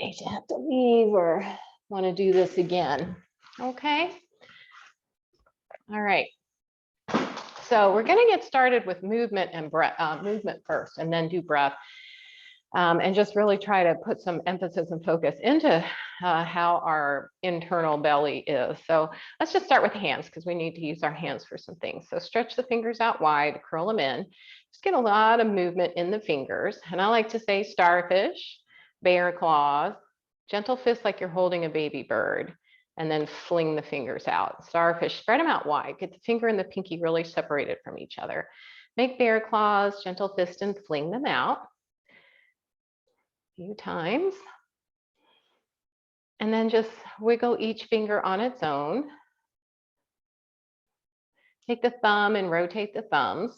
hate to have to leave or want to do this again. Okay. All right. So we're going to get started with movement and breath, movement first, and then do breath. And just really try to put some emphasis and focus into how our internal belly is. So let's just start with hands because we need to use our hands for some things. So stretch the fingers out wide, curl them in. Just get a lot of movement in the fingers. And I like to say starfish, bear claws, gentle fist like you're holding a baby bird, and then fling the fingers out. Starfish, spread them out wide. Get the finger and the pinky really separated from each other. Make bear claws, gentle fist, and fling them out. Few times. And then just wiggle each finger on its own. Take the thumb and rotate the thumbs.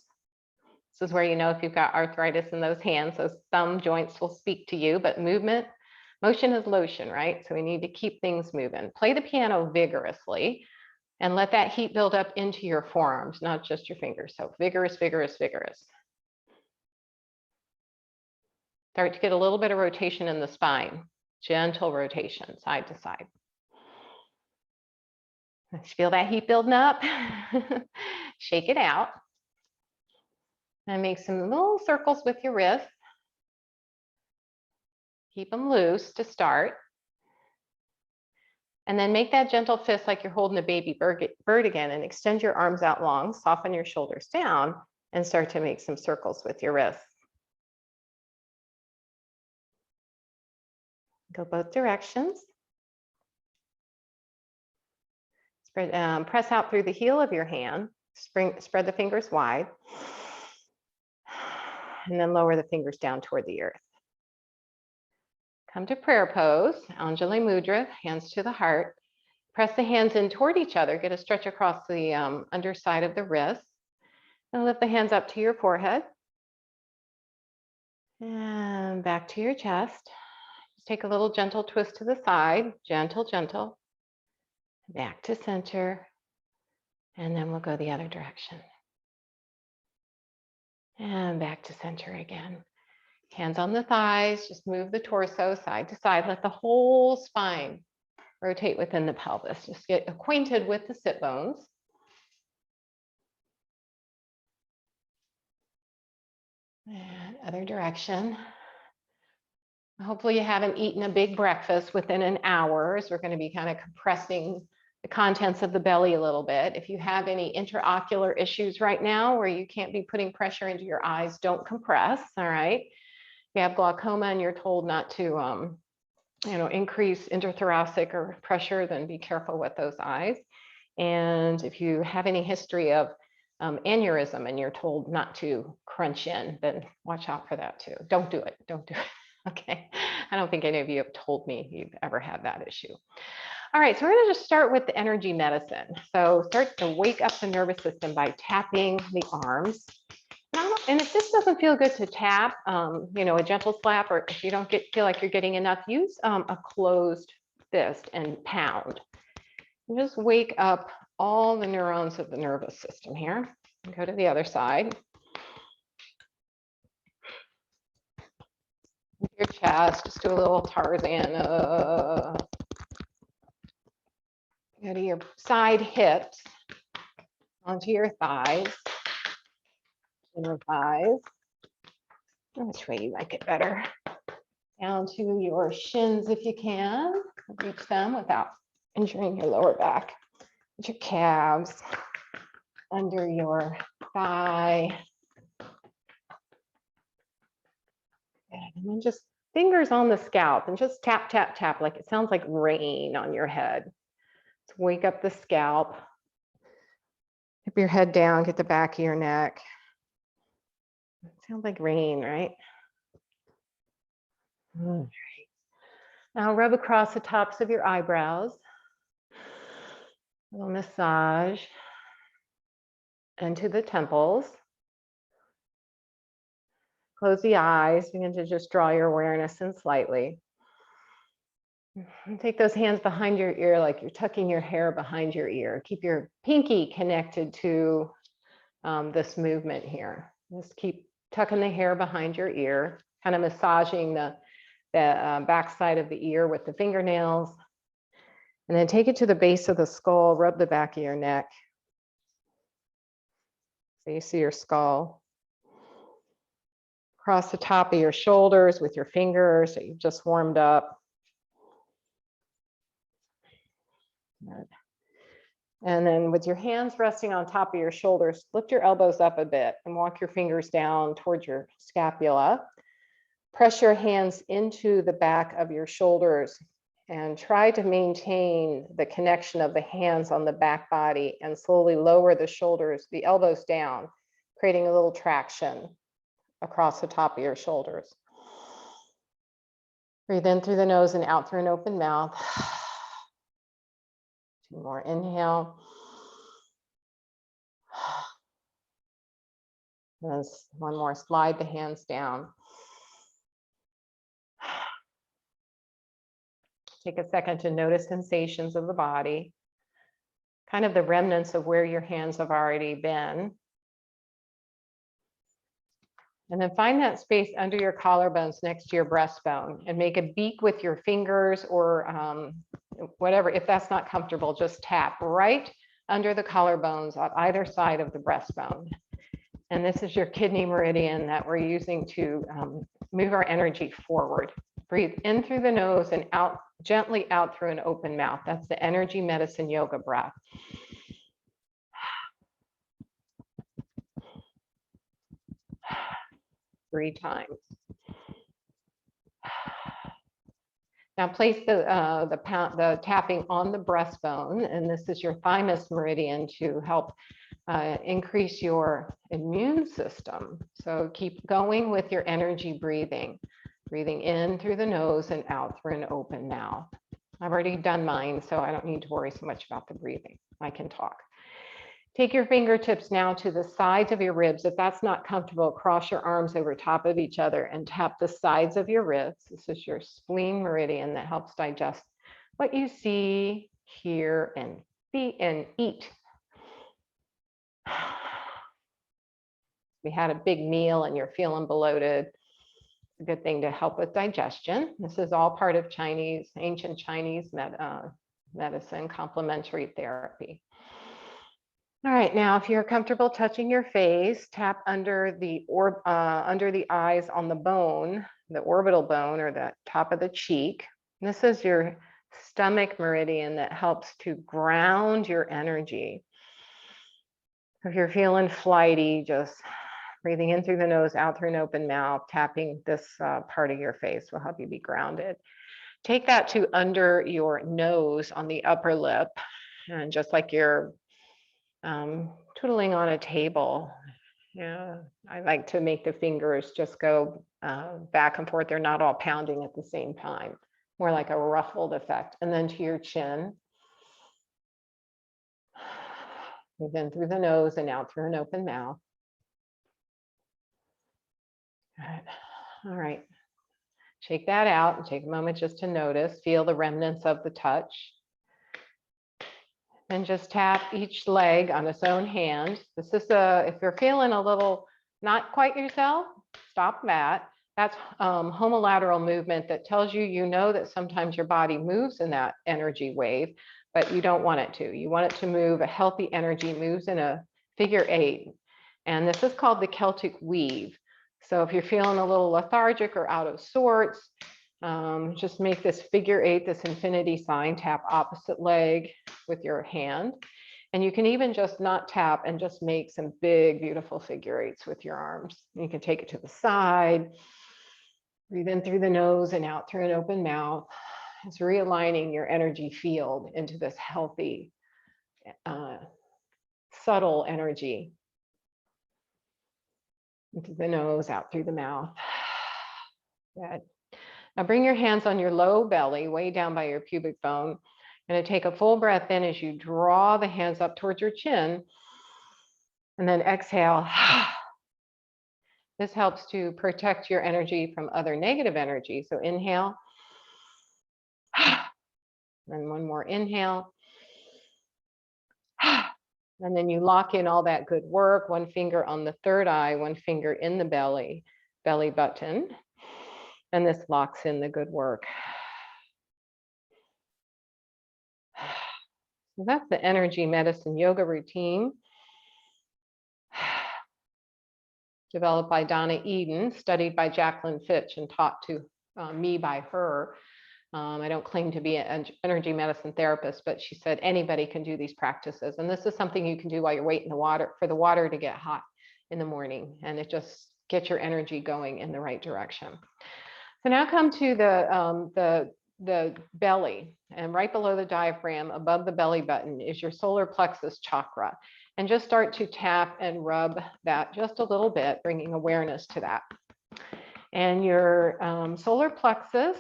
This is where you know if you've got arthritis in those hands, those thumb joints will speak to you, but motion is lotion, right? So we need to keep things moving. Play the piano vigorously and let that heat build up into your forearms, not just your fingers. So vigorous, vigorous, vigorous. Start to get a little bit of rotation in the spine. Gentle rotation, side to side. Let's feel that heat building up. Shake it out. And make some little circles with your wrists. Keep them loose to start. And then make that gentle fist like you're holding a baby bird again, and extend your arms out long, soften your shoulders down, and start to make some circles with your wrists. Go both directions. Spread, press out through the heel of your hand. Spread the fingers wide. And then lower the fingers down toward the earth. Come to prayer pose, Anjali Mudra, hands to the heart. Press the hands in toward each other. Get a stretch across the underside of the wrist. And lift the hands up to your forehead. And back to your chest. Just take a little gentle twist to the side. Gentle, gentle. Back to center. And then we'll go the other direction. And back to center again. Hands on the thighs, just move the torso side to side. Let the whole spine rotate within the pelvis. Just get acquainted with the sit bones. And other direction. Hopefully you haven't eaten a big breakfast within an hour, as we're going to be kind of compressing the contents of the belly a little bit. If you have any intraocular issues right now where you can't be putting pressure into your eyes, don't compress, all right? If you have glaucoma and you're told not to increase interthoracic or pressure, then be careful with those eyes. And if you have any history of aneurysm and you're told not to crunch in, then watch out for that too. Don't do it. Don't do it. Okay. I don't think any of you have told me you've ever had that issue. All right, so we're going to just start with the energy medicine. So start to wake up the nervous system by tapping the arms. And if this doesn't feel good to tap, a gentle slap, or if you don't feel like you're getting enough, use a closed fist and pound. And just wake up all the neurons of the nervous system here. And go to the other side. Your chest, just do a little Tarzan. Go to your side hips, onto your thighs, inner thighs. Which way you like it better? Down to your shins if you can. Reach them without injuring your lower back. Get your calves under your thigh. And then just fingers on the scalp and just tap, tap, tap, like it sounds like rain on your head. Let's wake up the scalp. Keep your head down, get the back of your neck. It sounds like rain, right? All right. Now rub across the tops of your eyebrows. A little massage into the temples. Close the eyes, begin to just draw your awareness in slightly. And take those hands behind your ear like you're tucking your hair behind your ear. Keep your pinky connected to this movement here. Just keep tucking the hair behind your ear, kind of massaging the the back side of the ear with the fingernails. And then take it to the base of the skull, rub the back of your neck. So you see your skull. Across the top of your shoulders with your fingers that you've just warmed up. Good. And then with your hands resting on top of your shoulders, lift your elbows up a bit and walk your fingers down towards your scapula. Press your hands into the back of your shoulders and try to maintain the connection of the hands on the back body and slowly lower the shoulders, the elbows down, creating a little traction across the top of your shoulders. Breathe in through the nose and out through an open mouth. 2 more, inhale. And 1 more, slide the hands down. Take a second to notice sensations of the body, kind of the remnants of where your hands have already been. And then find that space under your collarbones next to your breastbone and make a beak with your fingers or whatever. If that's not comfortable, just tap right under the collarbones on either side of the breastbone. And this is your kidney meridian that we're using to move our energy forward. Breathe in through the nose and out, gently out through an open mouth. That's the energy medicine yoga breath. Three times. Now place the tapping on the breastbone, and this is your thymus meridian to help increase your immune system. So keep going with your energy breathing. Breathing in through the nose and out through an open mouth. I've already done mine, so I don't need to worry so much about the breathing. I can talk. Take your fingertips now to the sides of your ribs. If that's not comfortable, cross your arms over top of each other and tap the sides of your ribs. This is your spleen meridian that helps digest what you see, hear, and eat. We had a big meal and you're feeling bloated. It's a good thing to help with digestion. This is all part of Chinese, ancient Chinese medicine, complementary therapy. All right, now if you're comfortable touching your face, tap under the eyes on the bone, the orbital bone or the top of the cheek. This is your stomach meridian that helps to ground your energy. If you're feeling flighty, just breathing in through the nose, out through an open mouth, tapping this part of your face will help you be grounded. Take that to under your nose on the upper lip, and just like you're twiddling on a table. Yeah, I like to make the fingers just go back and forth. They're not all pounding at the same time, more like a ruffled effect. And then to your chin. Breathe in through the nose and out through an open mouth. All right. Shake that out and take a moment just to notice, feel the remnants of the touch. And just tap each leg on its own hand. This is if you're feeling a little not quite yourself, stop that. That's homolateral movement that tells you, you know that sometimes your body moves in that energy wave, but you don't want it to. You want it to move, a healthy energy moves in a figure 8. And this is called the Celtic weave. So if you're feeling a little lethargic or out of sorts, just make this figure 8, this infinity sign, tap opposite leg with your hand. And you can even just not tap and just make some big, beautiful figure 8s with your arms. You can take it to the side, breathe in through the nose and out through an open mouth. It's realigning your energy field into this healthy, subtle energy. Into the nose, out through the mouth. Good. Now bring your hands on your low belly, way down by your pubic bone. And take a full breath in as you draw the hands up towards your chin. And then exhale. This helps to protect your energy from other negative energy. So inhale. And one more inhale. And then you lock in all that good work, one finger on the third eye, one finger in the belly button. And this locks in the good work. So that's the energy medicine yoga routine developed by Donna Eden, studied by Jacqueline Fitch, and taught to me by her. I don't claim to be an energy medicine therapist, but she said anybody can do these practices. And this is something you can do while you're waiting for the water to get hot in the morning, and it just gets your energy going in the right direction. So now come to the belly, and right below the diaphragm, above the belly button, is your solar plexus chakra. And just start to tap and rub that just a little bit, bringing awareness to that. And your solar plexus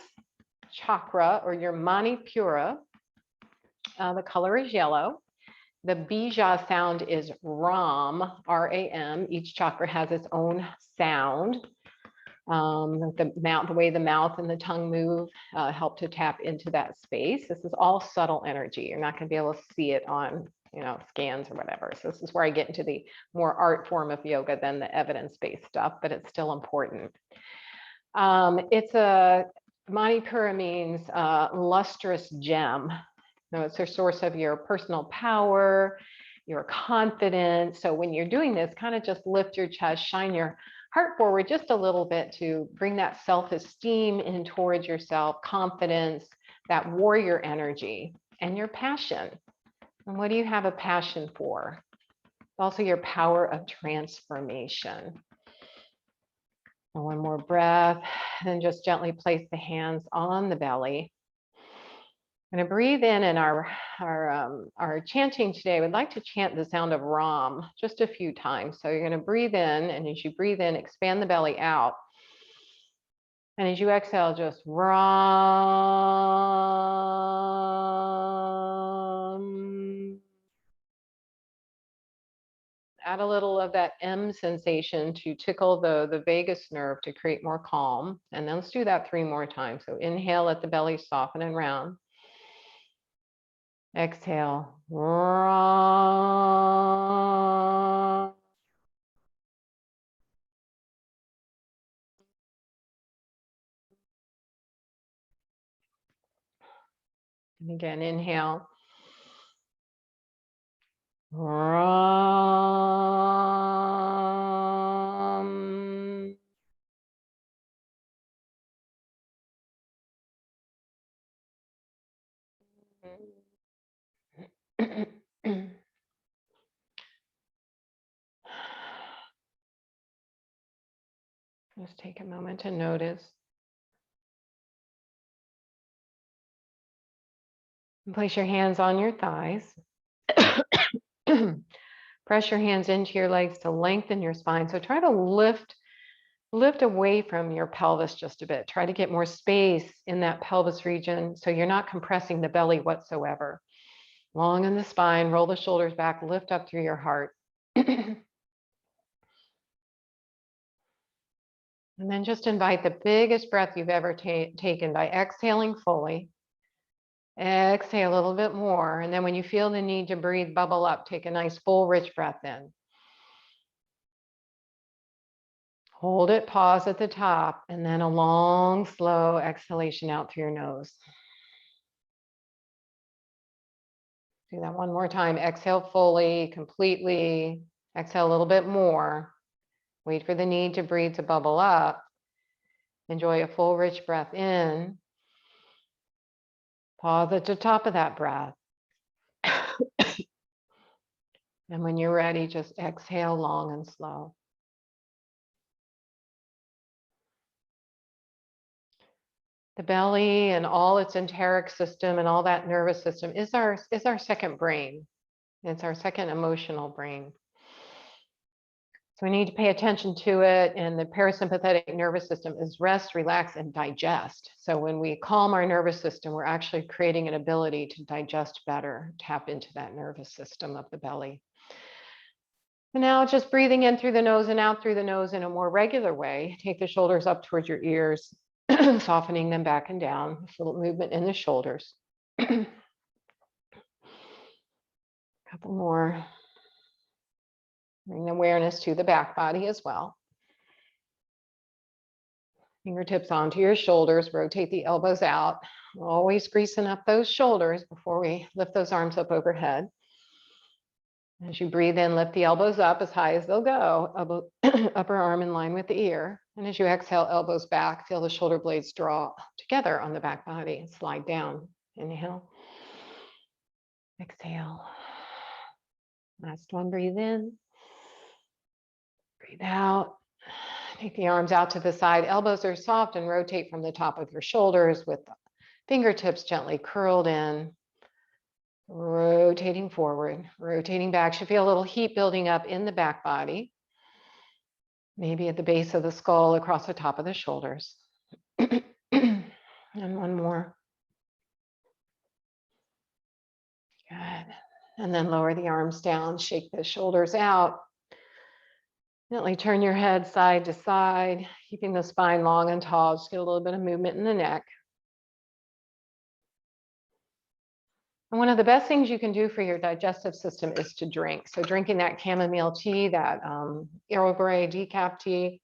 chakra, or your Manipura, the color is yellow. The Bija sound is Ram, R-A-M. Each chakra has its own sound. The way the mouth and the tongue move help to tap into that space. This is all subtle energy. You're not going to be able to see it on, scans or whatever. So this is where I get into the more art form of yoga than the evidence-based stuff, but it's still important. Manipura means lustrous gem. It's a source of your personal power, your confidence. So when you're doing this, kind of just lift your chest, shine your heart forward just a little bit to bring that self-esteem in towards yourself, confidence, that warrior energy, and your passion. And what do you have a passion for? Also your power of transformation. And one more breath, and just gently place the hands on the belly. I'm going to breathe in our chanting today. We'd like to chant the sound of Ram just a few times. So you're going to breathe in, and as you breathe in, expand the belly out. And as you exhale, just Ram. Add a little of that M sensation to tickle the vagus nerve to create more calm. And then let's do that 3 more times. So inhale, let the belly soften and round. Exhale. Ram. And again, inhale. Ram. Just take a moment to notice. And place your hands on your thighs. Press your hands into your legs to lengthen your spine. So try to lift away from your pelvis just a bit. Try to get more space in that pelvis region so you're not compressing the belly whatsoever. Long in the spine, roll the shoulders back, lift up through your heart. And then just invite the biggest breath you've ever taken by exhaling fully. Exhale a little bit more. And then when you feel the need to breathe, bubble up, take a nice full rich breath in. Hold it, pause at the top, and then a long, slow exhalation out through your nose. Do that one more time. Exhale fully, completely. Exhale a little bit more. Wait for the need to breathe to bubble up. Enjoy a full, rich breath in. Pause at the top of that breath. And when you're ready, just exhale long and slow. The belly and all its enteric system and all that nervous system is our second brain. It's our second emotional brain. So we need to pay attention to it. And the parasympathetic nervous system is rest, relax, and digest. So when we calm our nervous system, we're actually creating an ability to digest better, tap into that nervous system of the belly. And now just breathing in through the nose and out through the nose in a more regular way. Take the shoulders up towards your ears, softening them back and down. A little movement in the shoulders. Couple more. Bring awareness to the back body as well. Fingertips onto your shoulders, rotate the elbows out, always greasing up those shoulders before we lift those arms up overhead. As you breathe in, lift the elbows up as high as they'll go, upper arm in line with the ear. And as you exhale, elbows back, feel the shoulder blades draw together on the back body and slide down. Inhale. Exhale. Last one, breathe in. Breathe out. Take the arms out to the side. Elbows are soft and rotate from the top of your shoulders with the fingertips gently curled in. Rotating forward, rotating back. Should feel a little heat building up in the back body. Maybe at the base of the skull, across the top of the shoulders. And one more. Good. And then lower the arms down, shake the shoulders out. Gently turn your head side to side, keeping the spine long and tall. Just get a little bit of movement in the neck. And one of the best things you can do for your digestive system is to drink. So drinking that chamomile tea, that Earl Grey decaf tea,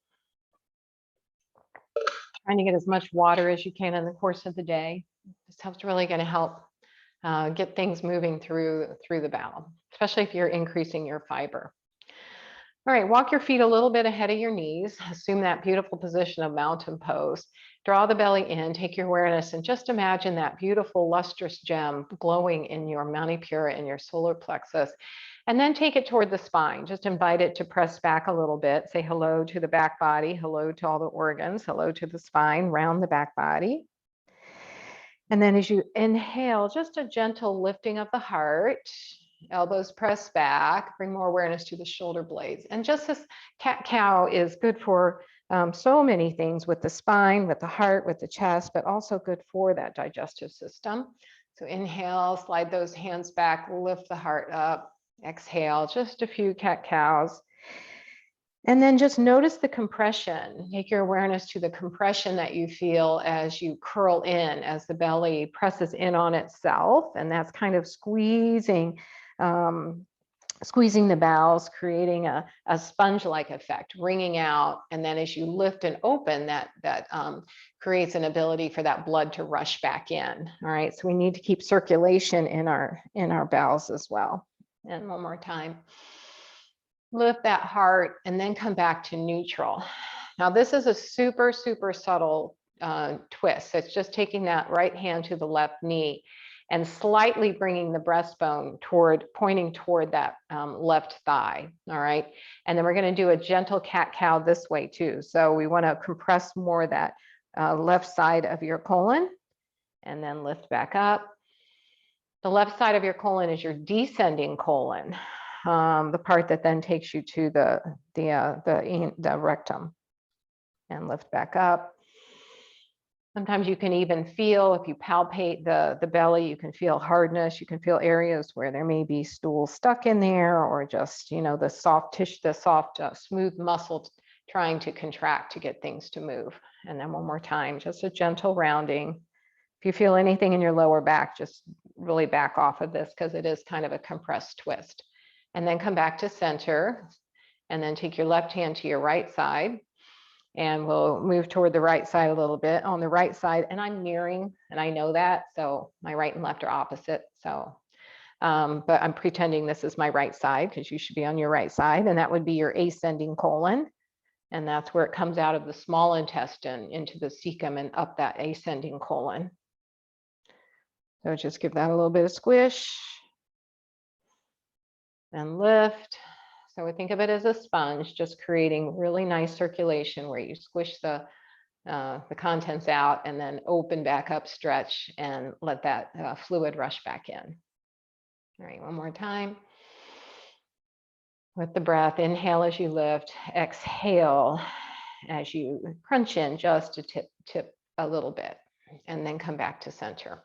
trying to get as much water as you can in the course of the day. This helps really going to help get things moving through the bowel, especially if you're increasing your fiber. All right, walk your feet a little bit ahead of your knees. Assume that beautiful position of mountain pose. Draw the belly in, take your awareness, and just imagine that beautiful lustrous gem glowing in your Manipura and your solar plexus. And then take it toward the spine. Just invite it to press back a little bit. Say hello to the back body, hello to all the organs, hello to the spine, round the back body. And then as you inhale, just a gentle lifting of the heart. Elbows press back, bring more awareness to the shoulder blades. And just as cat-cow is good for so many things with the spine, with the heart, with the chest, but also good for that digestive system. So inhale, slide those hands back, lift the heart up. Exhale, just a few cat-cows. And then just notice the compression. Take your awareness to the compression that you feel as you curl in, as the belly presses in on itself. And that's kind of squeezing the bowels, creating a sponge-like effect, wringing out. And then as you lift and open, that creates an ability for that blood to rush back in. All right, so we need to keep circulation in our bowels as well. And one more time. Lift that heart and then come back to neutral. Now this is a super, super subtle twist. It's just taking that right hand to the left knee and slightly bringing the breastbone pointing toward that left thigh, all right? And then we're gonna do a gentle cat-cow this way too. So we wanna compress more that left side of your colon and then lift back up. The left side of your colon is your descending colon. The part that then takes you to the rectum, and lift back up. Sometimes you can even feel, if you palpate the belly, you can feel hardness. You can feel areas where there may be stool stuck in there, or just, the soft tissue, the soft, smooth muscle trying to contract to get things to move. And then one more time, just a gentle rounding. If you feel anything in your lower back, just really back off of this because it is kind of a compressed twist. And then come back to center, and then take your left hand to your right side, and we'll move toward the right side a little bit. On the right side, and I'm mirroring, and I know that, so my right and left are opposite. So, but I'm pretending this is my right side because you should be on your right side, and that would be your ascending colon. And that's where it comes out of the small intestine into the cecum and up that ascending colon. So just give that a little bit of squish. And lift. So we think of it as a sponge, just creating really nice circulation where you squish the contents out and then open back up, stretch, and let that fluid rush back in. All right, one more time. With the breath, inhale as you lift, exhale as you crunch in just to tip a little bit, and then come back to center.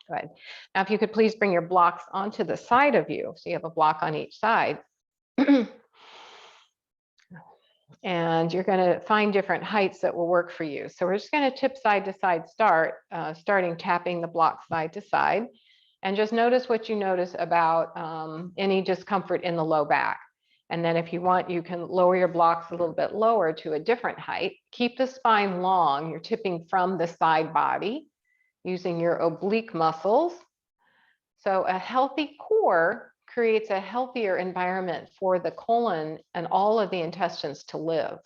Good. Now, if you could please bring your blocks onto the side of you. So you have a block on each side. And you're going to find different heights that will work for you. So we're just going to tip side to side, starting tapping the block side to side. And just notice what you notice about any discomfort in the low back. And then if you want, you can lower your blocks a little bit lower to a different height. Keep the spine long. You're tipping from the side body using your oblique muscles. So a healthy core creates a healthier environment for the colon and all of the intestines to live.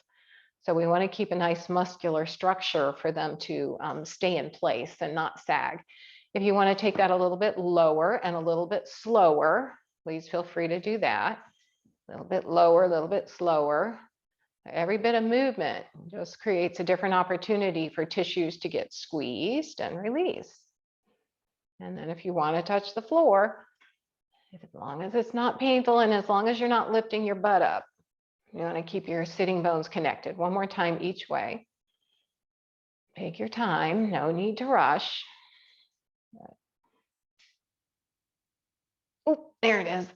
So we want to keep a nice muscular structure for them to stay in place and not sag. If you want to take that a little bit lower and a little bit slower, please feel free to do that. A little bit lower, a little bit slower. Every bit of movement just creates a different opportunity for tissues to get squeezed and released. And then if you want to touch the floor, as long as it's not painful and as long as you're not lifting your butt up, you want to keep your sitting bones connected. One more time each way. Take your time, no need to rush. Oh, there it is.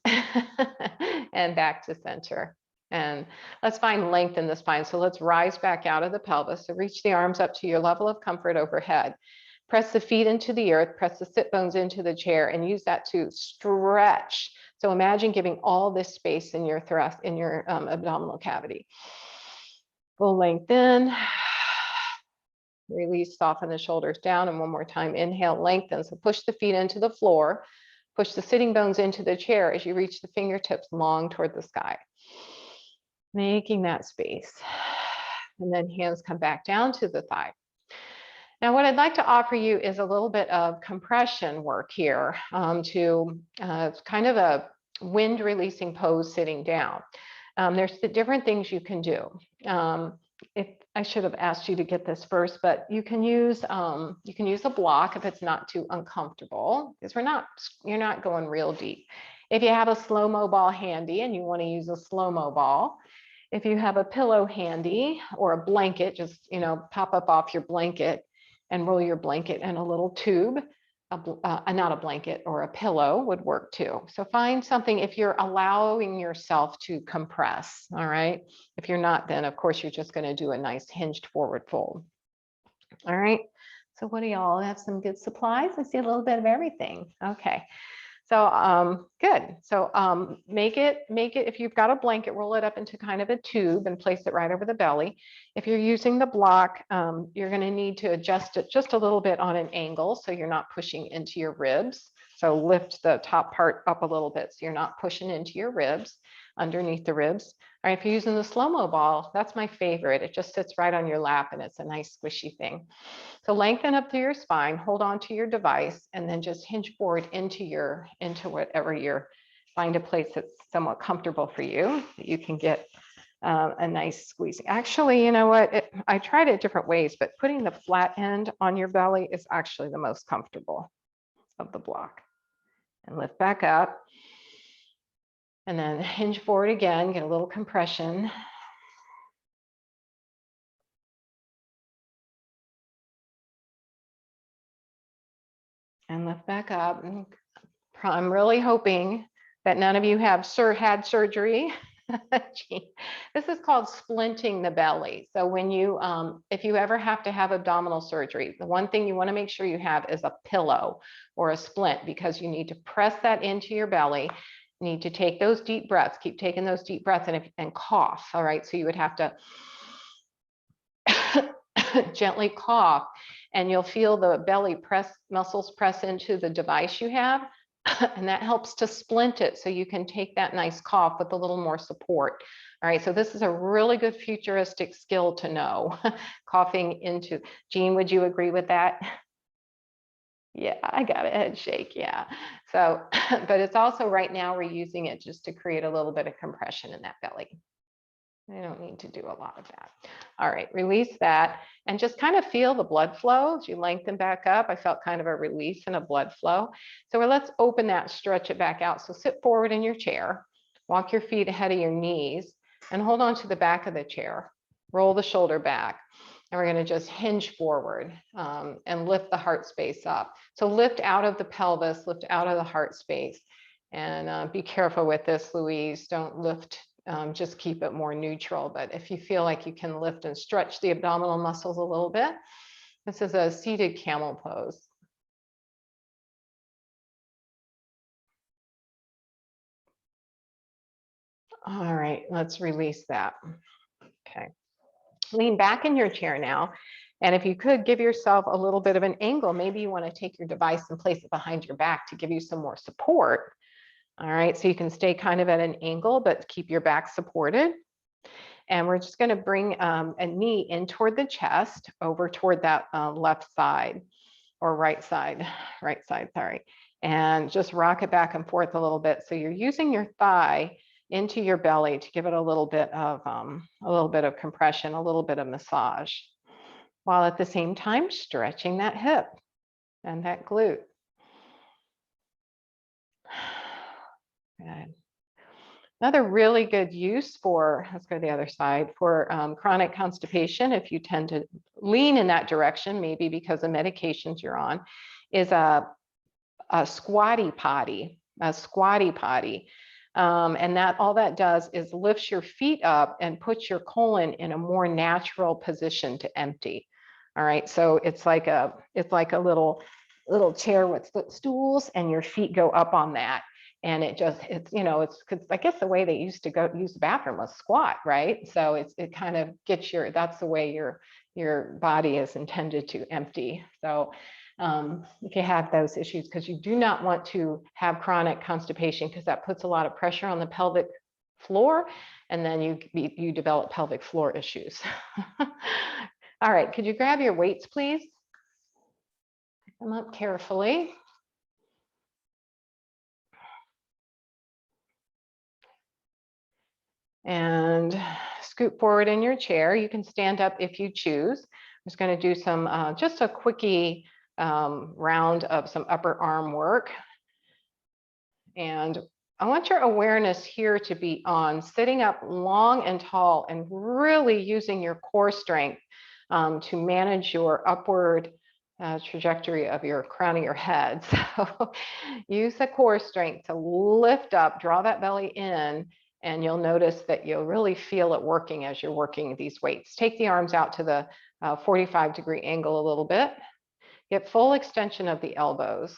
And back to center. And let's find length in the spine. So let's rise back out of the pelvis. So reach the arms up to your level of comfort overhead. Press the feet into the earth, press the sit bones into the chair, and use that to stretch. So imagine giving all this space in your thrust, in your abdominal cavity. Full length in. Release, soften the shoulders down. And one more time, inhale, lengthen. So push the feet into the floor. Push the sitting bones into the chair as you reach the fingertips long toward the sky. Making that space. And then hands come back down to the thigh. Now, what I'd like to offer you is a little bit of compression work here to kind of a wind releasing pose sitting down. There's the different things you can do. If I should have asked you to get this first, but you can use a block if it's not too uncomfortable, because you're not going real deep. If you have a slow-mo ball handy and you want to use a slow-mo ball, if you have a pillow handy or a blanket, just pop up off your blanket and roll your blanket in a little tube. Not a blanket or a pillow would work too. So find something if you're allowing yourself to compress, all right? If you're not, then of course you're just going to do a nice hinged forward fold. All right, so what do y'all have? Some good supplies? I see a little bit of everything. Okay. So good. So make it, if you've got a blanket, roll it up into kind of a tube and place it right over the belly. If you're using the block, you're going to need to adjust it just a little bit on an angle so you're not pushing into your ribs. So lift the top part up a little bit so you're not pushing into your ribs, underneath the ribs. All right, if you're using the slow-mo ball, that's my favorite. It just sits right on your lap and it's a nice squishy thing. So lengthen up through your spine, hold on to your device, and then just hinge forward into whatever find a place that's somewhat comfortable for you, that you can get a nice squeeze. Actually, you know what? I tried it different ways, but putting the flat end on your belly is actually the most comfortable of the block. And lift back up. And then hinge forward again, get a little compression. And lift back up. I'm really hoping that none of you have had surgery. This is called splinting the belly. So when you, if you ever have to have abdominal surgery, the one thing you want to make sure you have is a pillow or a splint, because you need to press that into your belly. You need to take those deep breaths, keep taking those deep breaths and cough. All right. So you would have to gently cough, and you'll feel the belly muscles press into the device you have. And that helps to splint it so you can take that nice cough with a little more support. All right, so this is a really good futuristic skill to know. Coughing into. Jean, would you agree with that? Yeah, I got a head shake, yeah. So, but it's also right now we're using it just to create a little bit of compression in that belly. I don't need to do a lot of that. All right, release that and just kind of feel the blood flow as you lengthen back up. I felt kind of a release and a blood flow. So let's open that, stretch it back out. So sit forward in your chair, walk your feet ahead of your knees and hold on to the back of the chair. Roll the shoulder back. And we're going to just hinge forward and lift the heart space up. So lift out of the pelvis, lift out of the heart space. And be careful with this, Louise. Don't lift. Just keep it more neutral. But if you feel like you can lift and stretch the abdominal muscles a little bit, this is a seated camel pose. All right, let's release that. Okay. Lean back in your chair now. And if you could give yourself a little bit of an angle, maybe you want to take your device and place it behind your back to give you some more support. All right, so you can stay kind of at an angle, but keep your back supported. And we're just going to bring a knee in toward the chest, over toward that left side or right side, sorry. And just rock it back and forth a little bit. So you're using your thigh into your belly to give it a little bit of compression, a little bit of massage, while at the same time stretching that hip and that glute. Good. Another really good use for, let's go to the other side, for chronic constipation, if you tend to lean in that direction, maybe because of medications you're on, is a squatty potty, and that all that does is lifts your feet up and puts your colon in a more natural position to empty. All right, so it's like a little chair with footstools, and your feet go up on that. And it's I guess the way they used to go use the bathroom was squat, right? So it kind of gets that's the way your body is intended to empty. So if you have those issues, because you do not want to have chronic constipation, because that puts a lot of pressure on the pelvic floor, and then you develop pelvic floor issues. All right, could you grab your weights, please? Pick them up carefully. And scoot forward in your chair. You can stand up if you choose. I'm just going to do some, just a quickie round of some upper arm work. And I want your awareness here to be on sitting up long and tall and really using your core strength to manage your upward trajectory of your crown of your head. So use the core strength to lift up, draw that belly in, and you'll notice that you'll really feel it working as you're working these weights. Take the arms out to the 45-degree angle a little bit. Get full extension of the elbows.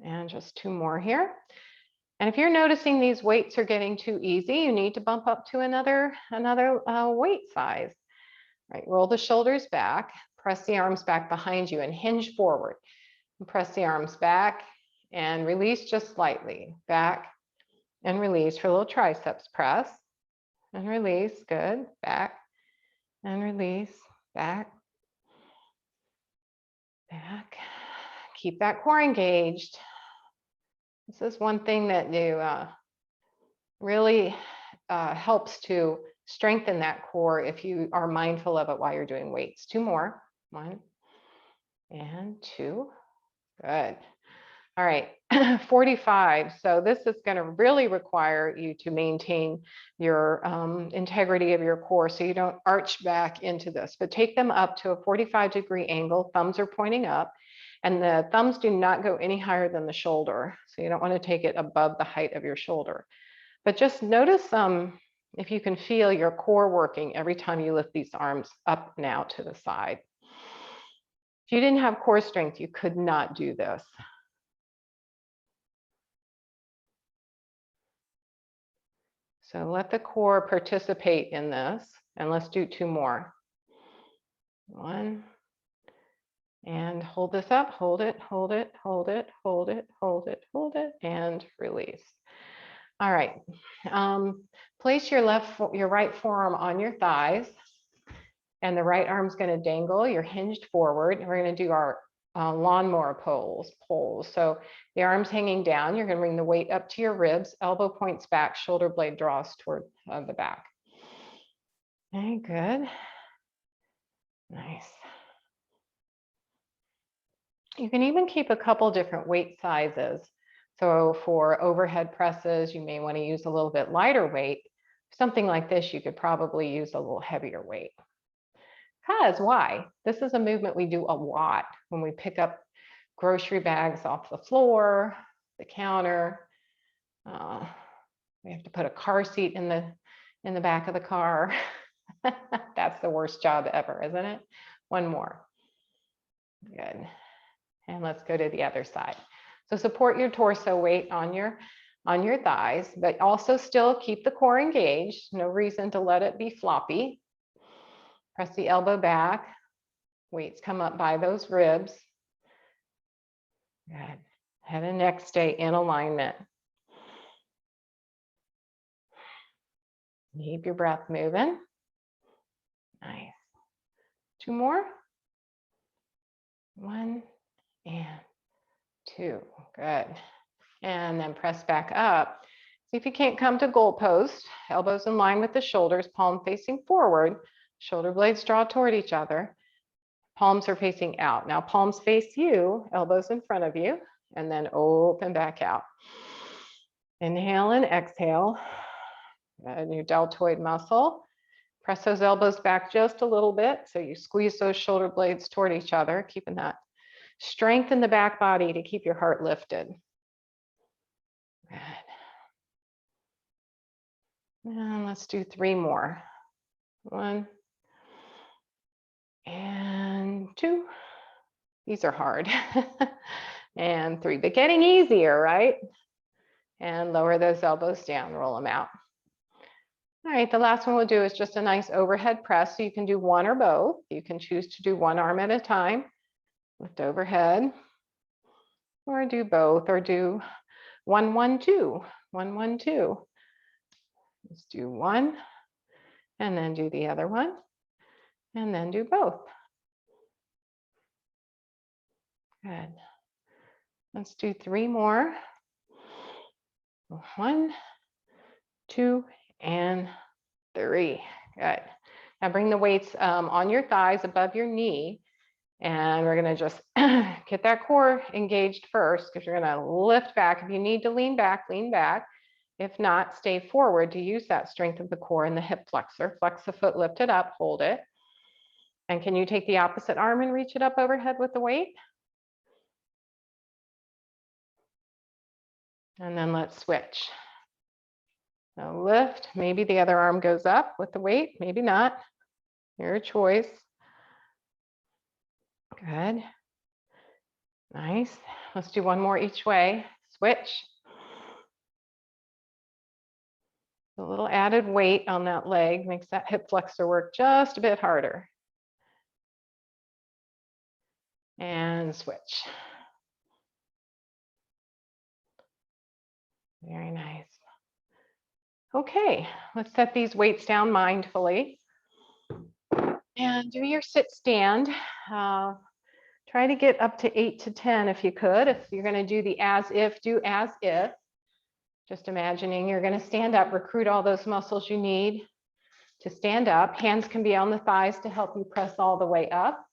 And just 2 more here. And if you're noticing these weights are getting too easy, you need to bump up to another weight size. Right, roll the shoulders back, press the arms back behind you and hinge forward. And press the arms back and release just slightly. Back and release for a little triceps press. And release, good. Back and release, back. Back. Keep that core engaged. This is one thing that really helps to strengthen that core if you are mindful of it while you're doing weights. 2 more. 1 and 2. Good. All right, 45. So this is going to really require you to maintain your integrity of your core so you don't arch back into this, but take them up to a 45-degree angle. Thumbs are pointing up, and the thumbs do not go any higher than the shoulder. So you don't want to take it above the height of your shoulder. But just notice if you can feel your core working every time you lift these arms up now to the side. If you didn't have core strength, you could not do this. So let the core participate in this, and let's do 2 more. 1, and hold this up, hold it, hold it, hold it, hold it, hold it, hold it, and release. All right, place your right forearm on your thighs, and the right arm's going to dangle. You're hinged forward, and we're going to do our lawnmower poles. So the arms hanging down, you're going to bring the weight up to your ribs, elbow points back, shoulder blade draws toward the back. Okay, good. Nice. You can even keep a couple different weight sizes. So for overhead presses, you may want to use a little bit lighter weight. Something like this, you could probably use a little heavier weight. Because why? This is a movement we do a lot when we pick up grocery bags off the floor, the counter. We have to put a car seat in the back of the car. That's the worst job ever, isn't it? 1 more. Good. And let's go to the other side. So support your torso weight on your on your thighs, but also still keep the core engaged. No reason to let it be floppy. Press the elbow back. Weights come up by those ribs. Good. Head and neck stay in alignment. Keep your breath moving. Nice. 2 more. 1 and 2. Good. And then press back up. See if you can't come to goal post. Elbows in line with the shoulders, palm facing forward. Shoulder blades draw toward each other. Palms are facing out. Now palms face you, elbows in front of you, and then open back out. Inhale and exhale. And your deltoid muscle. Press those elbows back just a little bit. So you squeeze those shoulder blades toward each other, keeping that strength in the back body to keep your heart lifted. Good. And let's do 3 more. 1 and 2. These are hard. And 3, but getting easier, right? And lower those elbows down, roll them out. All right, the last one we'll do is just a nice overhead press. So you can do one or both. You can choose to do one arm at a time. Lift overhead, or do both, or do 1, 1, 2, 1, 1, 2. Let's do one, and then do the other one, and then do both. Good. Let's do 3 more. 1, 2, and 3. Good. Now bring the weights on your thighs above your knee. And we're going to just get that core engaged first, because you're going to lift back. If you need to lean back, lean back. If not, stay forward to use that strength of the core in the hip flexor. Flex the foot, lift it up, hold it. And can you take the opposite arm and reach it up overhead with the weight? And then let's switch. Now lift, maybe the other arm goes up with the weight, maybe not. Your choice. Good. Nice. Let's do 1 more each way. Switch. A little added weight on that leg makes that hip flexor work just a bit harder. And switch. Very nice. Okay, let's set these weights down mindfully. And do your sit stand. Try to get up to 8 to 10 if you could. If you're going to do the as if, do as if. Just imagining you're going to stand up, recruit all those muscles you need to stand up. Hands can be on the thighs to help you press all the way up,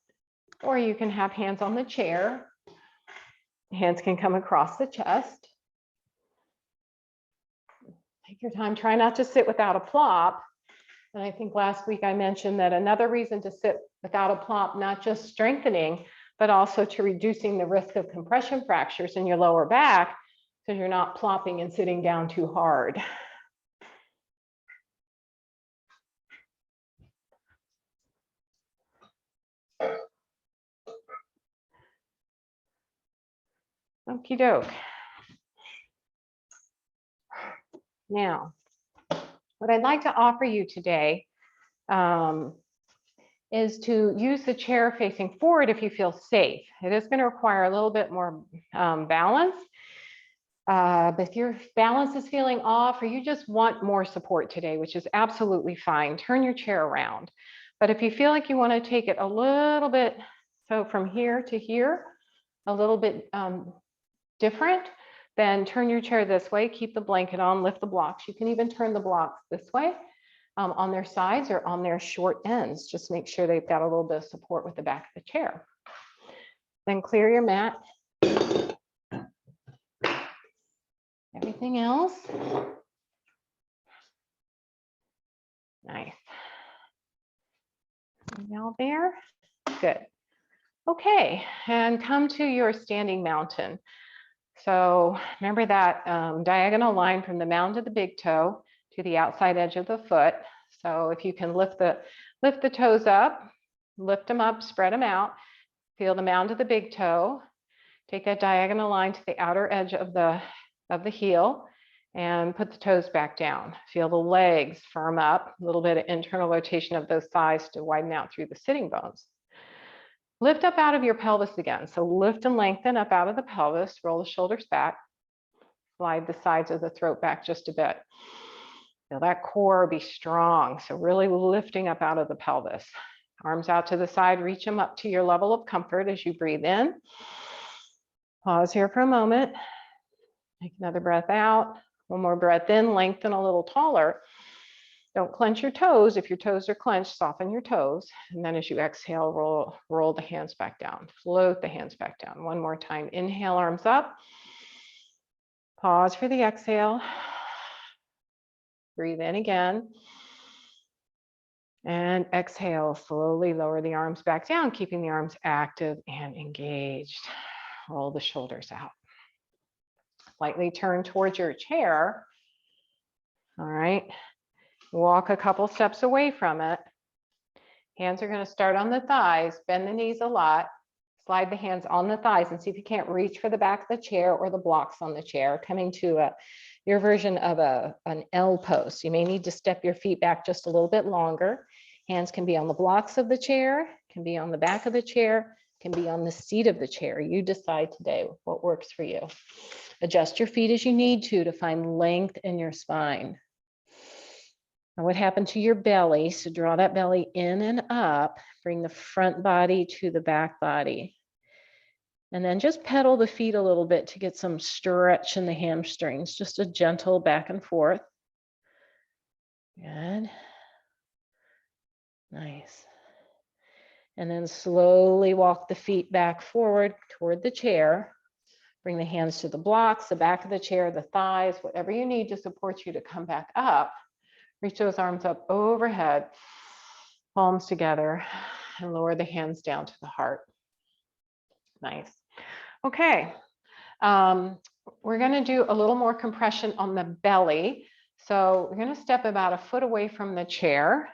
or you can have hands on the chair. Hands can come across the chest. Take your time, try not to sit without a plop. And I think last week I mentioned that another reason to sit without a plop, not just strengthening, but also to reducing the risk of compression fractures in your lower back, because you're not plopping and sitting down too hard. Okie doke. Now, what I'd like to offer you today is to use the chair facing forward if you feel safe. It is going to require a little bit more balance. But if your balance is feeling off, or you just want more support today, which is absolutely fine, turn your chair around. But if you feel like you want to take it a little bit, so from here to here, a little bit different, then turn your chair this way, keep the blanket on, lift the blocks. You can even turn the blocks this way on their sides or on their short ends. Just make sure they've got a little bit of support with the back of the chair. Then clear your mat. Everything else. Nice. Now there. Good. Okay, and come to your standing mountain. So remember that diagonal line from the mound of the big toe to the outside edge of the foot. So if you can lift the toes up, lift them up, spread them out, feel the mound of the big toe, take that diagonal line to the outer edge of the heel, And put the toes back down. Feel the legs firm up, a little bit of internal rotation of those thighs to widen out through the sitting bones. Lift up out of your pelvis again. So lift and lengthen up out of the pelvis, roll the shoulders back, slide the sides of the throat back just a bit. Feel that core be strong. So really lifting up out of the pelvis. Arms out to the side, reach them up to your level of comfort as you breathe in. Pause here for a moment. Take another breath out. One more breath in, lengthen a little taller. Don't clench your toes. If your toes are clenched, soften your toes. And then as you exhale, roll the hands back down. Float the hands back down. One more time. Inhale, arms up. Pause for the exhale. Breathe in again. And exhale, slowly lower the arms back down, keeping the arms active and engaged. Roll the shoulders out. Slightly turn towards your chair. All right. Walk a couple steps away from it. Hands are going to start on the thighs. Bend the knees a lot. Slide the hands on the thighs and see if you can't reach for the back of the chair or the blocks on the chair, coming to your version of an L pose. You may need to step your feet back just a little bit longer. Hands can be on the blocks of the chair, can be on the back of the chair, can be on the seat of the chair. You decide today what works for you. Adjust your feet as you need to find length in your spine. Now, what happened to your belly? So draw that belly in and up, bring the front body to the back body. And then just pedal the feet a little bit to get some stretch in the hamstrings, just a gentle back and forth. Good. Nice. And then slowly walk the feet back forward toward the chair. Bring the hands to the blocks, the back of the chair, the thighs, whatever you need to support you to come back up. Reach those arms up overhead, palms together, and lower the hands down to the heart. Nice. Okay. We're going to do a little more compression on the belly. So we're going to step about a foot away from the chair.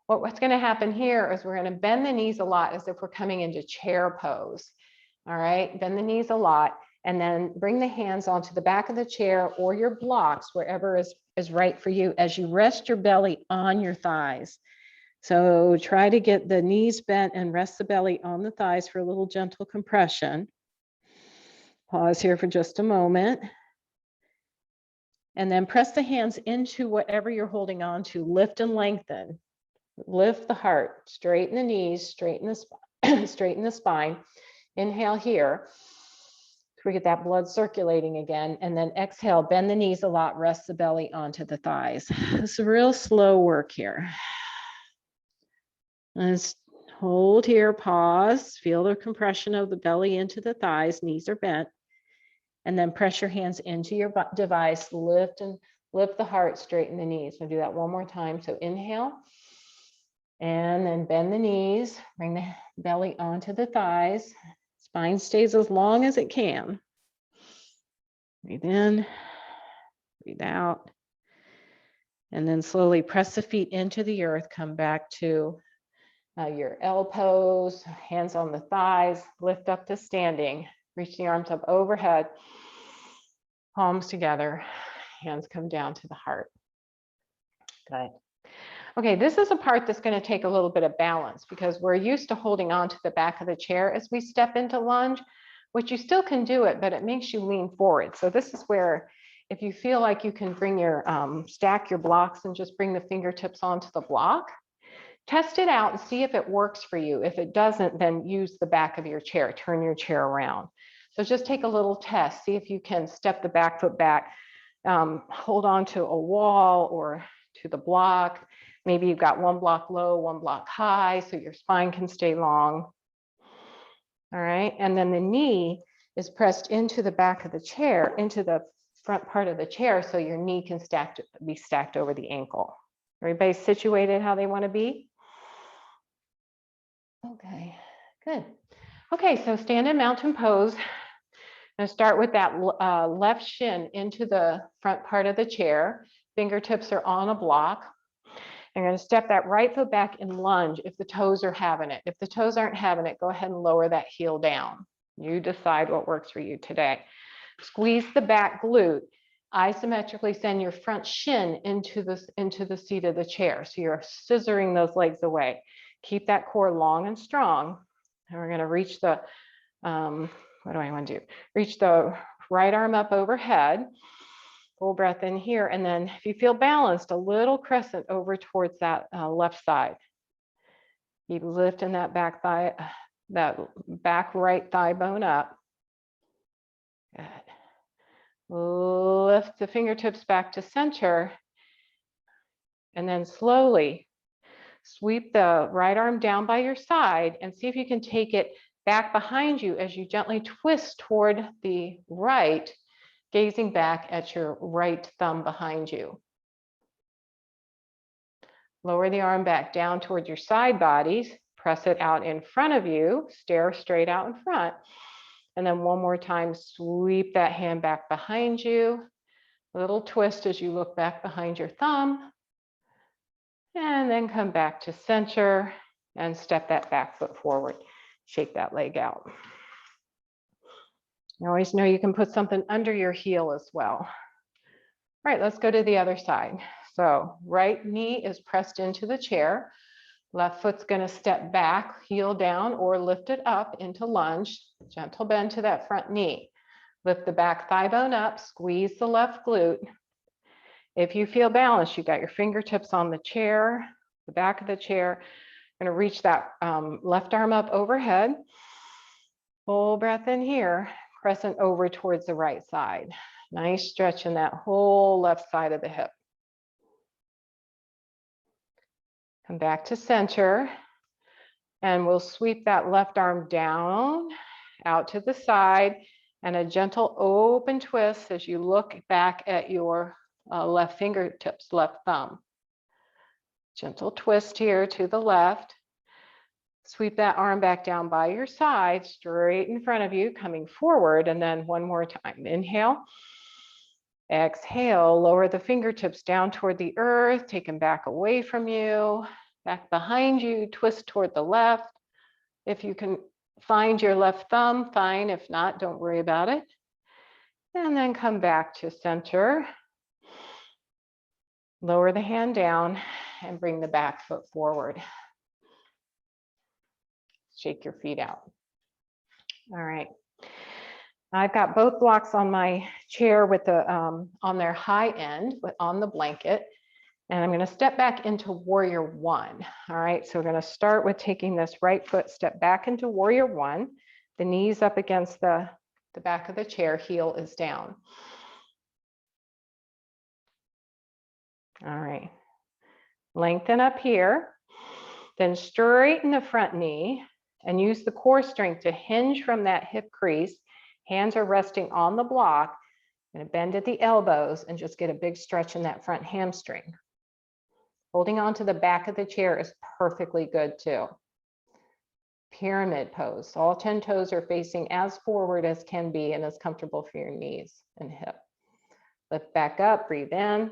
What's going to happen here is we're going to bend the knees a lot as if we're coming into chair pose. All right, bend the knees a lot and then bring the hands onto the back of the chair or your blocks, wherever is right for you, as you rest your belly on your thighs. So try to get the knees bent and rest the belly on the thighs for a little gentle compression. Pause here for just a moment. And then press the hands into whatever you're holding on to. Lift and lengthen. Lift the heart, straighten the knees, straighten the spine. Inhale here. So we get that blood circulating again. And then exhale, bend the knees a lot, rest the belly onto the thighs. It's a real slow work here. Let's hold here, pause, feel the compression of the belly into the thighs, knees are bent. And then press your hands into your device, lift the heart, straighten the knees. We'll do that one more time. So inhale. And then bend the knees, bring the belly onto the thighs. Spine stays as long as it can. Breathe in, breathe out. And then slowly press the feet into the earth. Come back to your L pose, hands on the thighs, lift up to standing. Reach the arms up overhead, palms together, hands come down to the heart. Good. Okay, this is a part that's going to take a little bit of balance because we're used to holding on to the back of the chair as we step into lunge, which you still can do it, but it makes you lean forward. So this is where, if you feel like you can bring your, stack your blocks and just bring the fingertips onto the block, test it out and see if it works for you. If it doesn't, then use the back of your chair, turn your chair around. So just take a little test, see if you can step the back foot back, hold on to a wall or to the block. Maybe you've got one block low, one block high, so your spine can stay long. All right, and then the knee is pressed into the back of the chair, into the front part of the chair, so your knee can be stacked over the ankle. Everybody situated how they want to be? Okay, good. Okay, so stand in mountain pose. Now start with that left shin into the front part of the chair. Fingertips are on a block. I'm going to step that right foot back in lunge if the toes are having it. If the toes aren't having it, go ahead and lower that heel down. You decide what works for you today. Squeeze the back glute. isometrically send your front shin into the seat of the chair. So you're scissoring those legs away. Keep that core long and strong. And we're going to reach the, what do I want to do? Reach the right arm up overhead. Full breath in here. And then if you feel balanced, a little crescent over towards that left side. Keep lifting that back thigh, that back right thigh bone up. Good. Lift the fingertips back to center. And then slowly sweep the right arm down by your side and see if you can take it back behind you as you gently twist toward the right, gazing back at your right thumb behind you. Lower the arm back down towards your side bodies, press it out in front of you, stare straight out in front. And then one more time, sweep that hand back behind you. A little twist as you look back behind your thumb. And then come back to center and step that back foot forward. Shake that leg out. You always know you can put something under your heel as well. All right, let's go to the other side. So right knee is pressed into the chair. Left foot's going to step back, heel down, or lift it up into lunge. Gentle bend to that front knee. Lift the back thigh bone up, squeeze the left glute. If you feel balanced, you got your fingertips on the chair, the back of the chair. Going to reach that left arm up overhead. Full breath in here, crescent over towards the right side. Nice stretch in that whole left side of the hip. Come back to center, and we'll sweep that left arm down, out to the side, and a gentle open twist as you look back at your left fingertips, left thumb. Gentle twist here to the left. Sweep that arm back down by your side, straight in front of you, coming forward, and then one more time. Inhale. Exhale, lower the fingertips down toward the earth, take them back away from you, back behind you, twist toward the left. If you can find your left thumb, fine. If not, don't worry about it. And then come back to center. Lower the hand down and bring the back foot forward. Shake your feet out. All right. I've got both blocks on my chair with the on their high end, but on the blanket. And I'm going to step back into warrior one. All right, so we're going to start with taking this right foot, step back into warrior one. The knees up against the back of the chair, heel is down. All right, lengthen up here, then straighten the front knee and use the core strength to hinge from that hip crease. Hands are resting on the block. I'm going to bend at the elbows and just get a big stretch in that front hamstring. Holding on to the back of the chair is perfectly good too. Pyramid pose. All 10 toes are facing as forward as can be and as comfortable for your knees and hip. Lift back up, breathe in.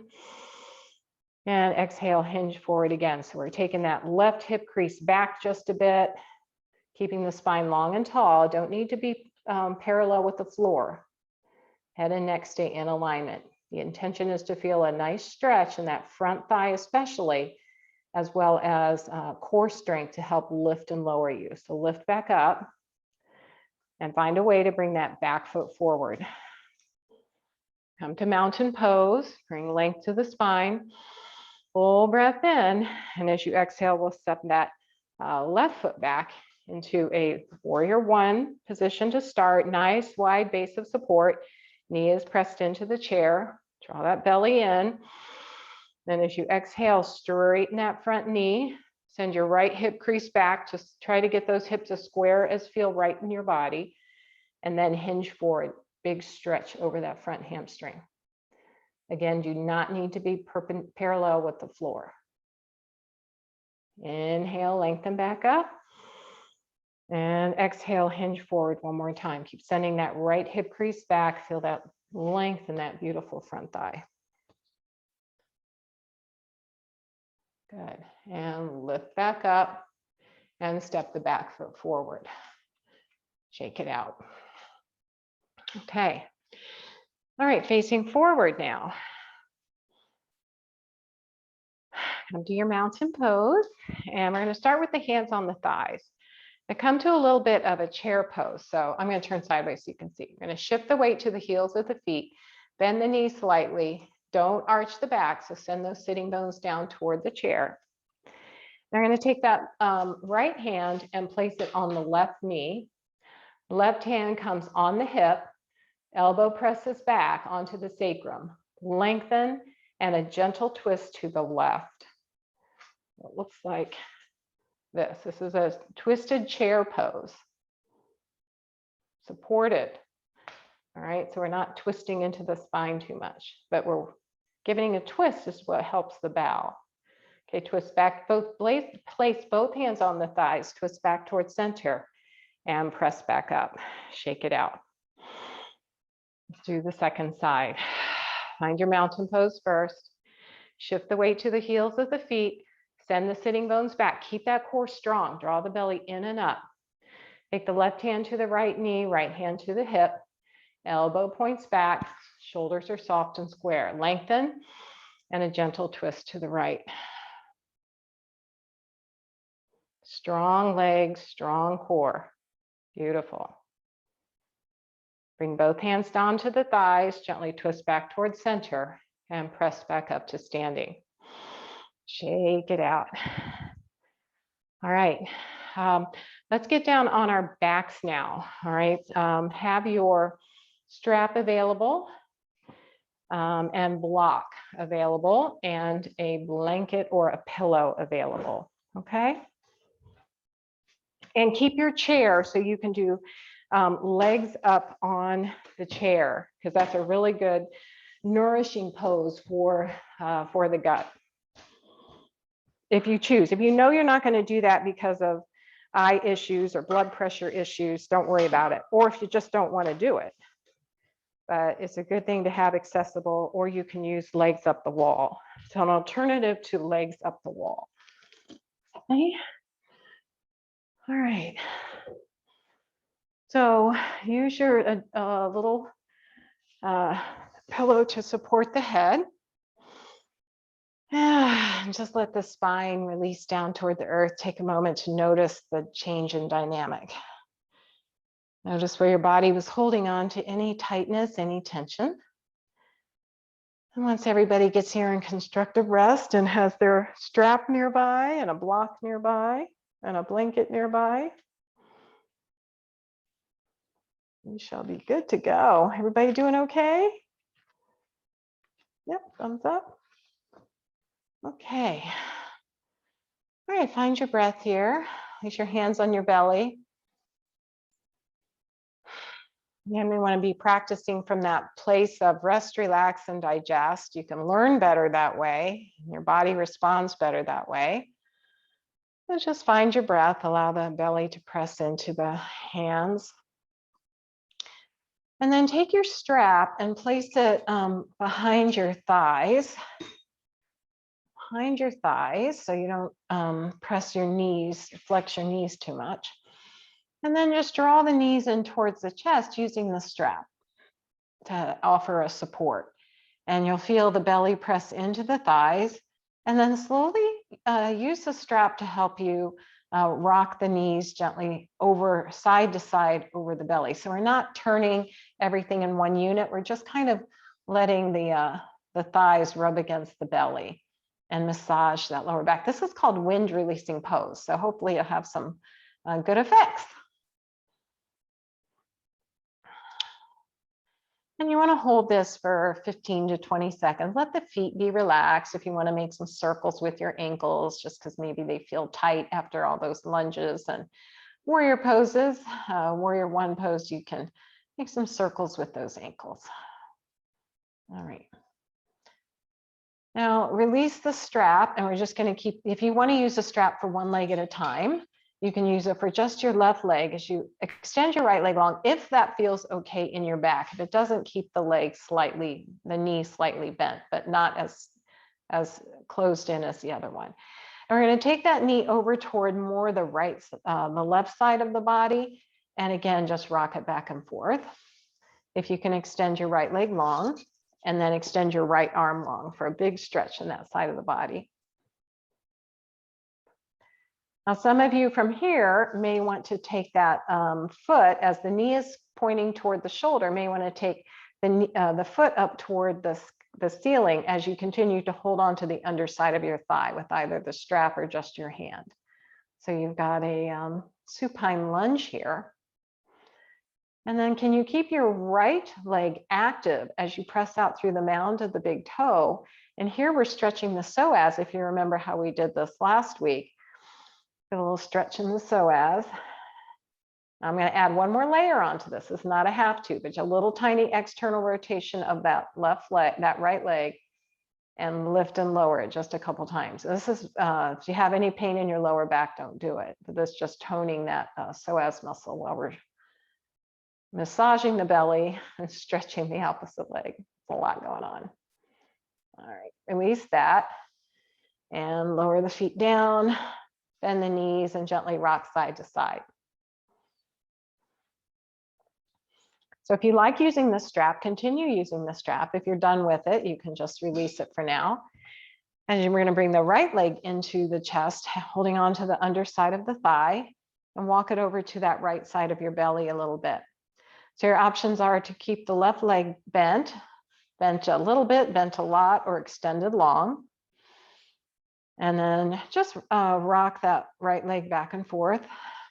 And exhale, hinge forward again. So we're taking that left hip crease back just a bit, keeping the spine long and tall. Don't need to be parallel with the floor. Head and neck stay in alignment. The intention is to feel a nice stretch in that front thigh especially, as well as core strength to help lift and lower you. So lift back up and find a way to bring that back foot forward. Come to mountain pose, bring length to the spine. Full breath in, and as you exhale, we'll step that left foot back into a warrior one position to start. Nice wide base of support. Knee is pressed into the chair. Draw that belly in. Then as you exhale, straighten that front knee. Send your right hip crease back. Just try to get those hips as square as feel right in your body. And then hinge forward. Big stretch over that front hamstring. Again, do not need to be parallel with the floor. Inhale, lengthen back up. And exhale, hinge forward one more time. Keep sending that right hip crease back. Feel that length in that beautiful front thigh. Good. And lift back up and step the back foot forward. Shake it out. Okay. All right, facing forward now. Come to your mountain pose, and we're going to start with the hands on the thighs. Now come to a little bit of a chair pose. So I'm going to turn sideways so you can see. You're going to shift the weight to the heels of the feet, bend the knees slightly, don't arch the back, so send those sitting bones down toward the chair. Now I'm going to take that right hand and place it on the left knee. Left hand comes on the hip, elbow presses back onto the sacrum, lengthen, and a gentle twist to the left. It looks like this. This is a twisted chair pose. Supported. All right, so we're not twisting into the spine too much, but we're giving a twist is what helps the bow. Okay, twist back, place both hands on the thighs, twist back towards center and press back up. Shake it out. Let's do the second side. Find your mountain pose first. Shift the weight to the heels of the feet. Send the sitting bones back. Keep that core strong. Draw the belly in and up. Take the left hand to the right knee, right hand to the hip. Elbow points back. Shoulders are soft and square. Lengthen and a gentle twist to the right. Strong legs, strong core. Beautiful. Bring both hands down to the thighs, gently twist back towards center and press back up to standing. Shake it out. All right, let's get down on our backs now. All right, have your strap available and block available and a blanket or a pillow available, okay? And keep your chair so you can do legs up on the chair, because that's a really good nourishing pose for the gut. If you choose, if you know you're not going to do that because of eye issues or blood pressure issues, don't worry about it. Or if you just don't want to do it, but it's a good thing to have accessible, or you can use legs up the wall. So an alternative to legs up the wall. Okay. All right. So use your little pillow to support the head. And just let the spine release down toward the earth. Take a moment to notice the change in dynamic. Notice where your body was holding on to any tightness, any tension. And once everybody gets here in constructive rest and has their strap nearby and a block nearby and a blanket nearby, you shall be good to go. Everybody doing okay? Yep, thumbs up. Okay. All right, find your breath here. Place your hands on your belly. Again, we want to be practicing from that place of rest, relax, and digest. You can learn better that way. Your body responds better that way. So just find your breath. Allow the belly to press into the hands. And then take your strap and place it behind your thighs. Behind your thighs, so you don't press your knees, flex your knees too much. And then just draw the knees in towards the chest using the strap to offer a support. And you'll feel the belly press into the thighs, and then slowly use the strap to help you rock the knees gently over side to side over the belly. So we're not turning everything in one unit. We're just kind of letting the thighs rub against the belly and massage that lower back. This is called wind releasing pose. So hopefully you'll have some good effects. And you want to hold this for 15 to 20 seconds. Let the feet be relaxed. If you want to make some circles with your ankles, just because maybe they feel tight after all those lunges and warrior poses, warrior one pose, you can make some circles with those ankles. All right. Now release the strap, and we're just going to keep, if you want to use a strap for one leg at a time, you can use it for just your left leg as you extend your right leg long, if that feels okay in your back. If it doesn't, keep the leg slightly, the knee slightly bent, but not as closed in as the other one. And we're going to take that knee over toward more the the left side of the body. And again, just rock it back and forth. if you can extend your right leg long and then extend your right arm long for a big stretch in that side of the body. Now, some of you from here may want to take that foot as the knee is pointing toward the shoulder, may want to take the foot up toward the ceiling as you continue to hold on to the underside of your thigh with either the strap or just your hand. So you've got a supine lunge here. And then can you keep your right leg active as you press out through the mound of the big toe? And here we're stretching the psoas, if you remember how we did this last week. Get a little stretch in the psoas. I'm going to add one more layer onto this. It's not a have to, but a little tiny external rotation of that left leg, that right leg, and lift and lower it just a couple times. This is, if you have any pain in your lower back, don't do it. But this is just toning that psoas muscle while we're massaging the belly and stretching the opposite leg. It's a lot going on. All right, release that and lower the feet down, bend the knees and gently rock side to side. So if you like using the strap, continue using the strap. If you're done with it, you can just release it for now. And we're going to bring the right leg into the chest, holding on to the underside of the thigh, and walk it over to that right side of your belly a little bit. So your options are to keep the left leg bent a little bit, bent a lot, or extended long. And then just rock that right leg back and forth.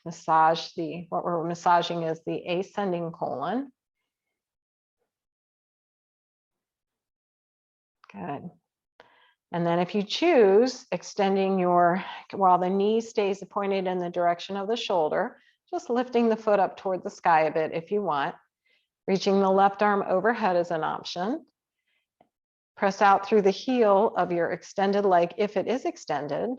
Massage what we're massaging is the ascending colon. Good. And then if you choose, extending while the knee stays pointed in the direction of the shoulder, just lifting the foot up toward the sky a bit if you want. Reaching the left arm overhead is an option. Press out through the heel of your extended leg if it is extended.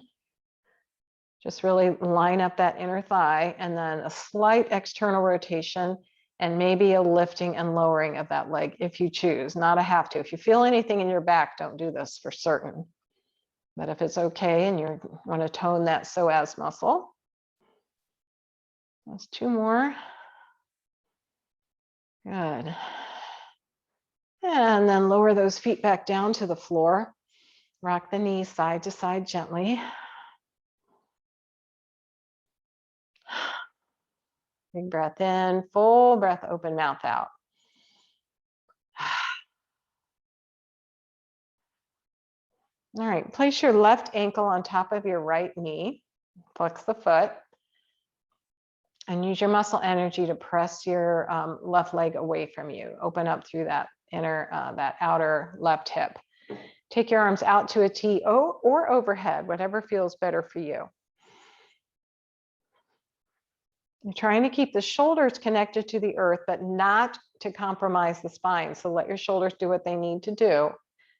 Just really line up that inner thigh, and then a slight external rotation and maybe a lifting and lowering of that leg if you choose, not a have to. If you feel anything in your back, don't do this for certain. But if it's okay and you want to tone that psoas muscle, that's two more. Good. And then lower those feet back down to the floor. Rock the knees side to side gently. Big breath in, full breath, open mouth out. All right, place your left ankle on top of your right knee. Flex the foot. And use your muscle energy to press your left leg away from you. Open up through that that outer left hip. Take your arms out to a T or overhead, whatever feels better for you. You're trying to keep the shoulders connected to the earth, but not to compromise the spine. So let your shoulders do what they need to do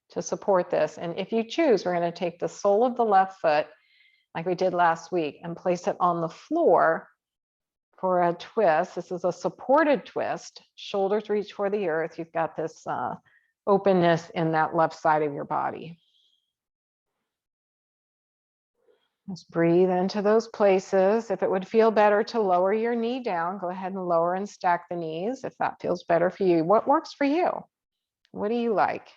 to support this. And if you choose, we're going to take the sole of the left foot, like we did last week, and place it on the floor for a twist. This is a supported twist. Shoulders reach for the earth. You've got this openness in that left side of your body. Just breathe into those places. If it would feel better to lower your knee down, go ahead and lower and stack the knees if that feels better for you. What works for you? What do you like?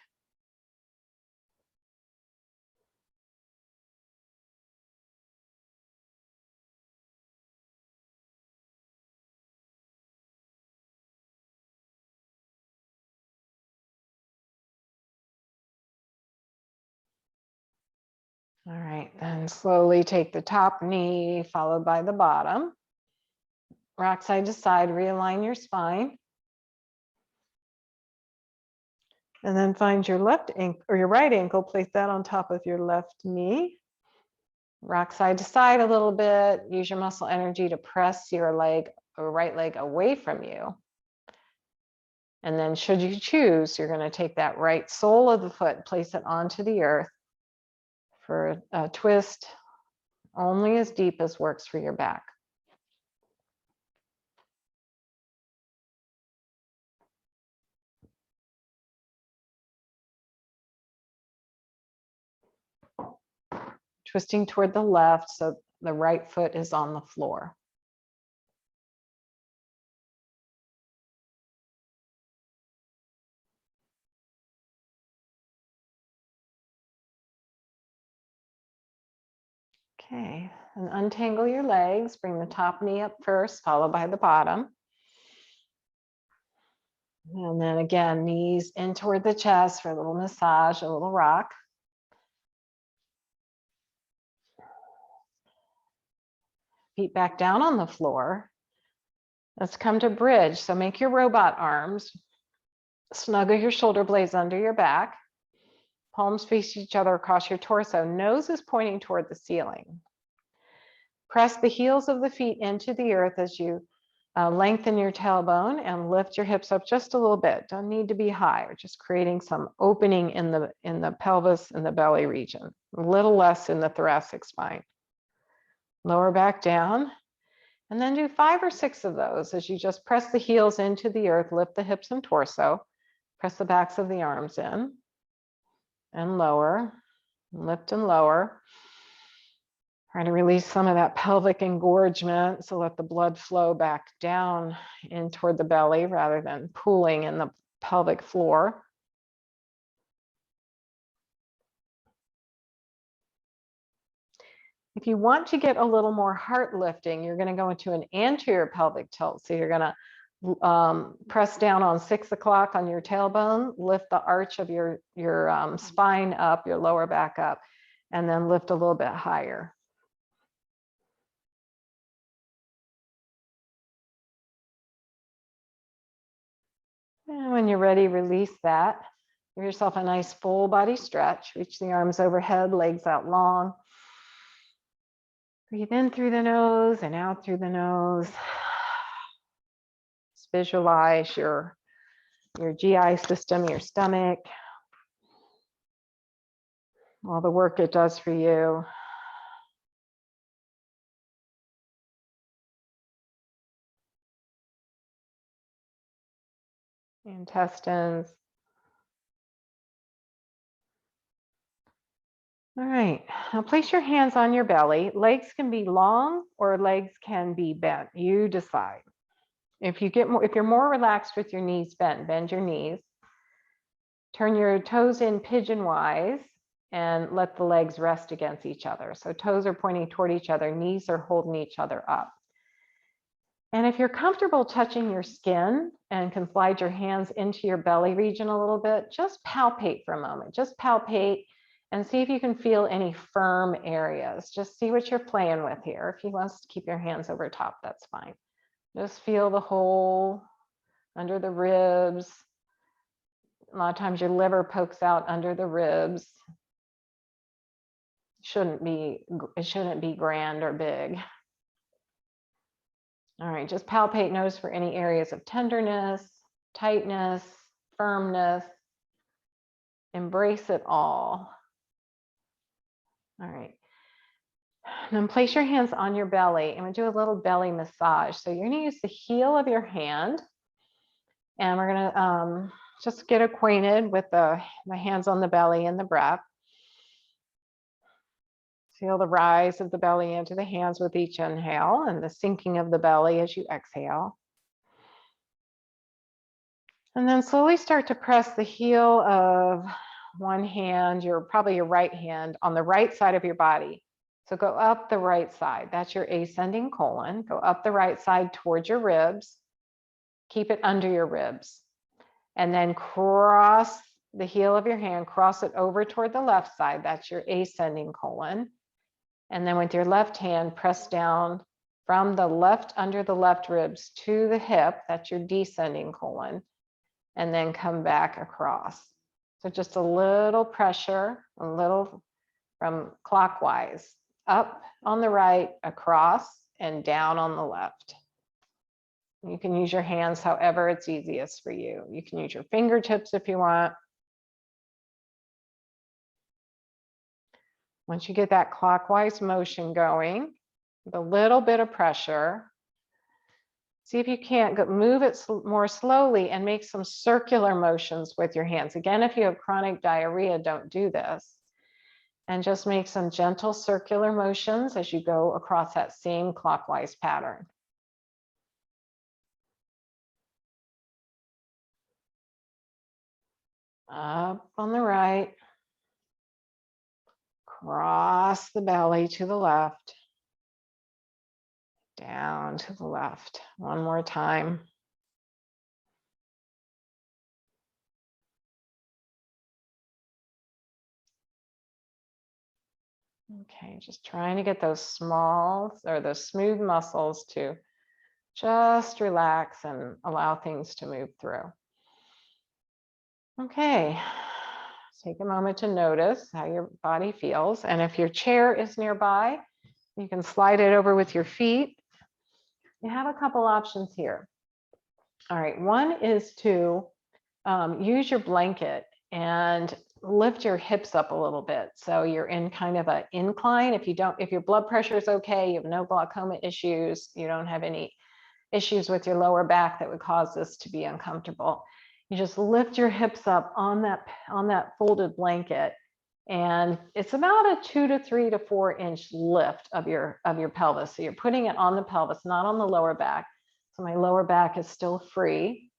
All right, then slowly take the top knee followed by the bottom. Rock side to side, realign your spine. And then find your left ankle or your right ankle, place that on top of your left knee. Rock side to side a little bit. Use your muscle energy to press your leg or right leg away from you. And then should you choose, you're going to take that right sole of the foot, place it onto the earth for a twist only as deep as works for your back. Twisting toward the left so the right foot is on the floor. Okay, and untangle your legs. Bring the top knee up first, followed by the bottom. And then again, knees in toward the chest for a little massage, a little rock. Feet back down on the floor. Let's come to bridge. So make your robot arms. Snuggle your shoulder blades under your back. Palms face each other across your torso. Nose is pointing toward the ceiling. Press the heels of the feet into the earth as you lengthen your tailbone and lift your hips up just a little bit. Don't need to be high. We're just creating some opening in the pelvis and the belly region. A little less in the thoracic spine. Lower back down. And then do 5 or 6 of those as you just press the heels into the earth, lift the hips and torso, press the backs of the arms in and lower, lift and lower. Try to release some of that pelvic engorgement. So let the blood flow back down in toward the belly rather than pooling in the pelvic floor. If you want to get a little more heart lifting, you're going to go into an anterior pelvic tilt. So you're going to press down on 6 o'clock on your tailbone, lift the arch of your spine up, your lower back up, and then lift a little bit higher. And when you're ready, release that. Give yourself a nice full body stretch. Reach the arms overhead, legs out long. Breathe in through the nose and out through the nose. Just visualize your GI system, your stomach, all the work it does for you. Intestines. All right, now place your hands on your belly. Legs can be long or legs can be bent. You decide. If you're more relaxed with your knees bent, bend your knees. Turn your toes in pigeon-wise and let the legs rest against each other. So toes are pointing toward each other, knees are holding each other up. And if you're comfortable touching your skin and can slide your hands into your belly region a little bit, just palpate for a moment. Just palpate and see if you can feel any firm areas. Just see what you're playing with here. If you want to keep your hands over top, that's fine. Just feel the hole under the ribs. A lot of times your liver pokes out under the ribs. It shouldn't be grand or big. All right, just palpate, notice for any areas of tenderness, tightness, firmness. Embrace it all. All right. And then place your hands on your belly. I'm going to do a little belly massage. So you're going to use the heel of your hand. And we're going to just get acquainted with the hands on the belly and the breath. Feel the rise of the belly into the hands with each inhale and the sinking of the belly as you exhale. And then slowly start to press the heel of one hand, probably your right hand, on the right side of your body. So go up the right side. That's your ascending colon. Go up the right side towards your ribs. Keep it under your ribs. And then cross the heel of your hand, cross it over toward the left side. That's your ascending colon. And then with your left hand, press down from the left under the left ribs to the hip. That's your descending colon. And then come back across. So just a little pressure, a little from clockwise, up on the right, across, and down on the left. You can use your hands however it's easiest for you. You can use your fingertips if you want. Once you get that clockwise motion going, with a little bit of pressure, see if you can't move it more slowly and make some circular motions with your hands. Again, if you have chronic diarrhea, don't do this. And just make some gentle circular motions as you go across that same clockwise pattern. Up on the right, across the belly to the left, down to the left. One more time. Okay, just trying to get those small or those smooth muscles to just relax and allow things to move through. Okay, take a moment to notice how your body feels. And if your chair is nearby, you can slide it over with your feet. You have a couple options here. All right, one is to use your blanket and lift your hips up a little bit. So you're in kind of an incline. If your blood pressure is okay, you have no glaucoma issues, you don't have any issues with your lower back that would cause this to be uncomfortable. You just lift your hips up on that folded blanket, and it's about a 2 to 3 to 4 inch lift of your pelvis. So you're putting it on the pelvis, not on the lower back. So my lower back is still free.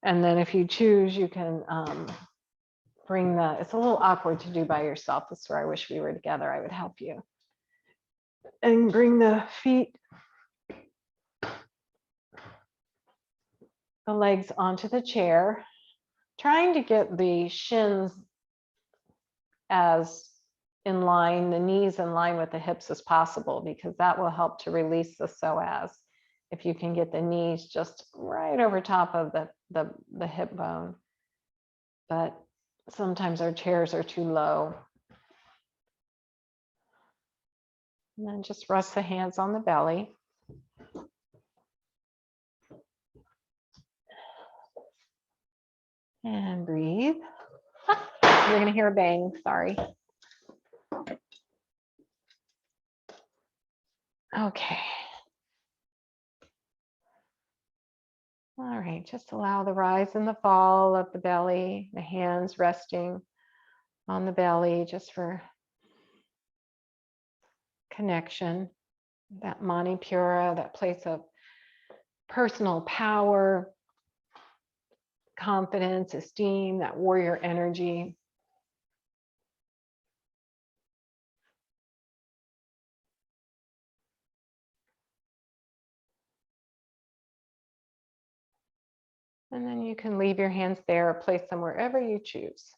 And then if you choose, you can bring it's a little awkward to do by yourself. That's where I wish we were together. I would help you. And bring the feet, the legs onto the chair, trying to get the shins as in line, the knees in line with the hips as possible, because that will help to release the psoas. If you can get the knees just right over top of the hip bone. But sometimes our chairs are too low. And then just rest the hands on the belly. And breathe. You're going to hear a bang, sorry. Okay. All right, just allow the rise and the fall of the belly, the hands resting on the belly just for connection. That Manipura, that place of personal power, confidence, esteem, that warrior energy. And then you can leave your hands there or place them wherever you choose.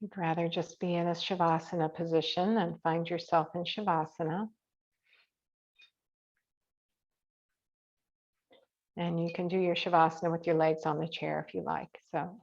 You'd rather just be in a Shavasana position than find yourself in Shavasana. And you can do your Shavasana with your legs on the chair if you like. So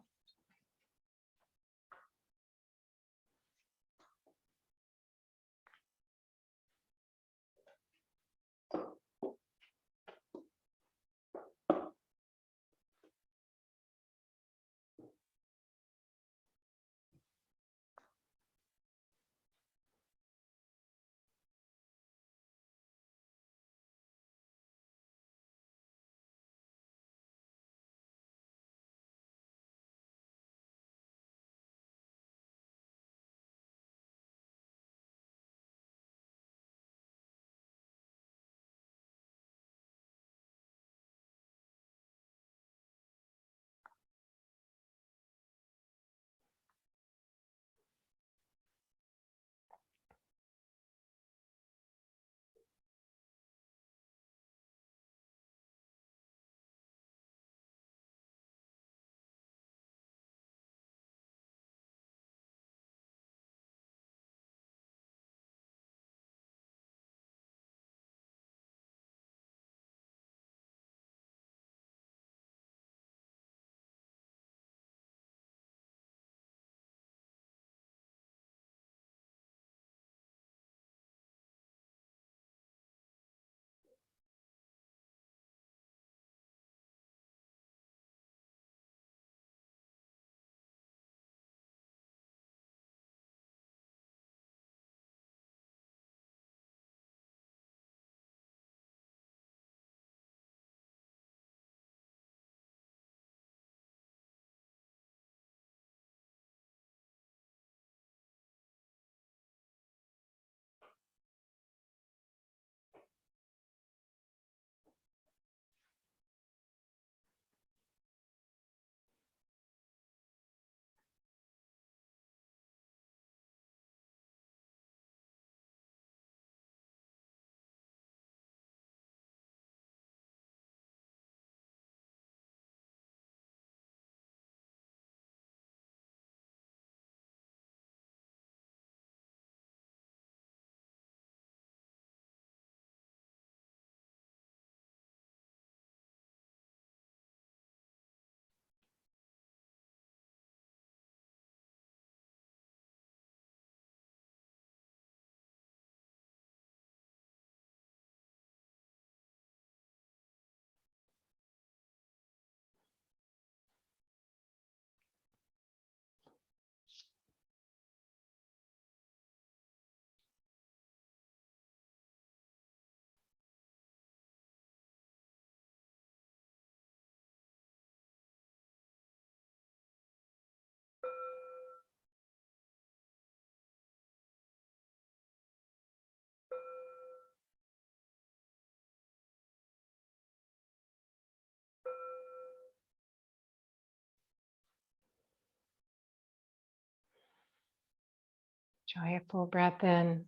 Joyful breath in.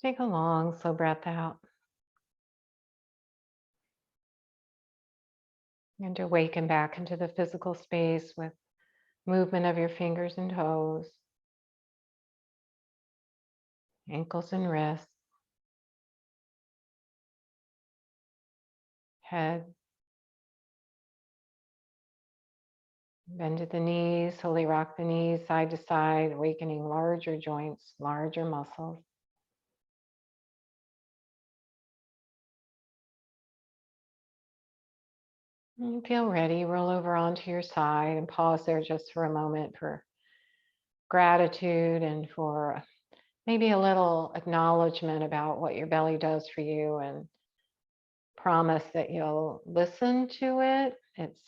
Take a long, slow breath out. And to awaken back into the physical space with movement of your fingers and toes, ankles and wrists, head. Bend at the knees, slowly rock the knees side to side, awakening larger joints, larger muscles. When you feel ready, roll over onto your side and pause there just for a moment for gratitude and for maybe a little acknowledgement about what your belly does for you, and promise that you'll listen to it, its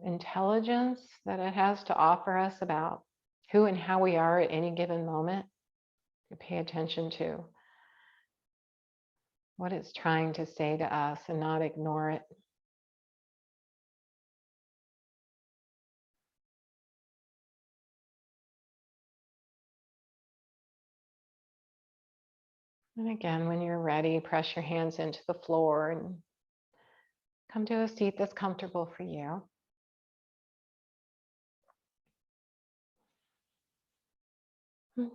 intelligence that it has to offer us about who and how we are at any given moment. You pay attention to what it's trying to say to us and not ignore it. And again, when you're ready, press your hands into the floor and come to a seat that's comfortable for you.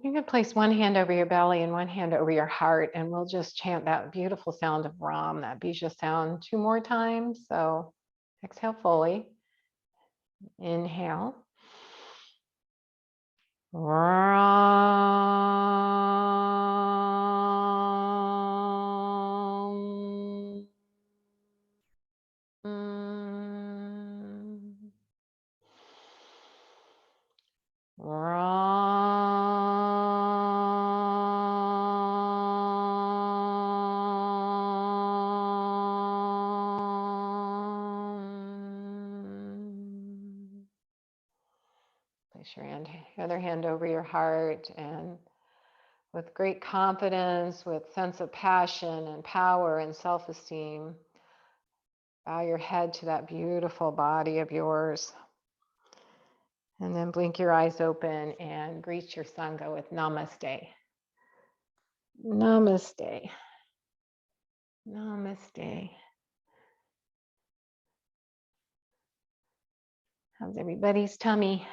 You can place one hand over your belly and one hand over your heart, and we'll just chant that beautiful sound of Ram, that Bija sound, 2 more times. So exhale fully. Inhale. Ram. Place your other hand over your heart, and with great confidence, with sense of passion and power and self-esteem, bow your head to that beautiful body of yours. And then blink your eyes open and greet your Sangha with Namaste. Namaste. Namaste. How's everybody's tummy?